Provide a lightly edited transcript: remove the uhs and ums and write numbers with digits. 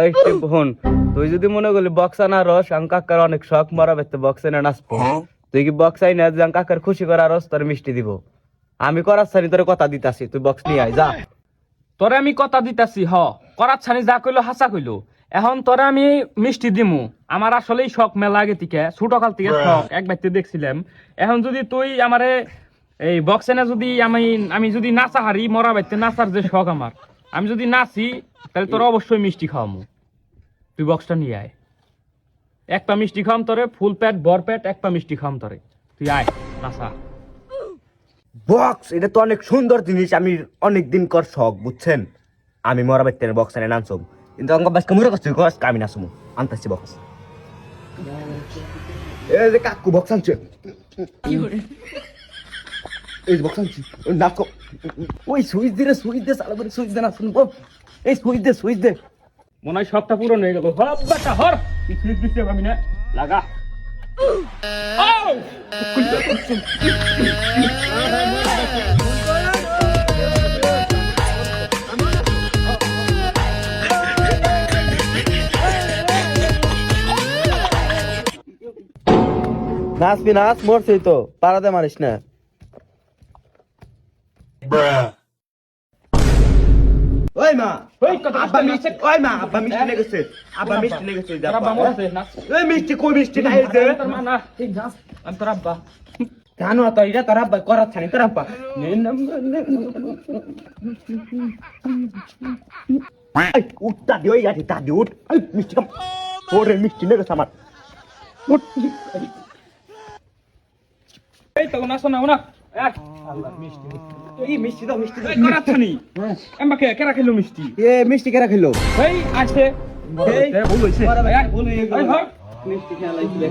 এই বোন, তুই যদি মনে করলি বক্স আনা রস কাকার অনেক শখ মরা বেতে বক্স এনে নাচবো, তুই কি বক্স আই না কাকার খুশি করা রস তোর মিষ্টি দিব। আমি করার সানি তোর কথা দিতাছি, তুই বক্স নিয়ে আয় যা। তোরে আমি কথা দিতাছি করার ছানি যা কইলো হাসা কইলো। এখন তোরে আমি মিষ্টি দিমু, আমার আসলেই শখ মেলা আগে থেকে ছোটকাল থেকে শখ, এক বাইতে দেখছিলাম। এখন যদি তুই আমারে এই বক্স এনে যদি আমি যদি নাচা হারি, মরা বাইতে নাচার যে শখ আমার, আমি যদি নাচি তাহলে তোর অবশ্যই মিষ্টি খাওয়ামু। তুই বক্সটা নিয়ে আয়, একটা মিষ্টি খাওয়াম তোরে, ফুল পেট বর পেট একটা মিষ্টি খাওয়াম তোরে। তুই আয় নাচা। বক্স এটা তো অনেক সুন্দর জিনিস, আমি অনেক দিন কর শখ বুঝছেন। আমি মরা বেতে বক্স এনে নাচব, কিন্তু অঙ্ক বাস কামুরে করছি কস আমি নাচমু। আনতাছি বক্স। এই যে কাকু বক্স আনছে, এই বক্স আনছি নাচো। ওই সুইচ দে রে, সুইচ দে, সালা করে সুইচ দে না শুনবো। এই সুইচ দে। মনে হয় শখটা পূরণ হয়ে গেল। বাটা হর সুইচ দিতে আমি না লাগা। নাচবি নাচ, মরছি তো, পারাতে মারিস না। ওই মা, ওই কথা আব্বা মিষ্টি, ওই মা আব্বা মিষ্টি লেগেছে, আব্বা মিষ্টি লেগেছে। আব্বা মরছে না। এই মিষ্টি কই মিষ্টি নাই দে। তোর মা না, ঠিক নাচ। আমি তোর আব্বা। জানো তো এটা তোর আব্বা করার ছানি, তোর আব্বা উঠটা দি, ওই গাড়ি দাদি উঠ। এই মিষ্টি কাম ওরে, মিষ্টি লেগেছে আমার। উঠ। এই তো নাচো না না। আল্লাহ মিষ্টি। এই মিষ্টি দাও, মিষ্টি দাও। এই করাচ্ছানি আমাকে কেরা খেলো মিষ্টি। এ মিষ্টি কেরা খেলো? এই আছে এই ভুল হইছে। ভুল হয়ে গেল। এই ধর মিষ্টি খেলা লাগবে।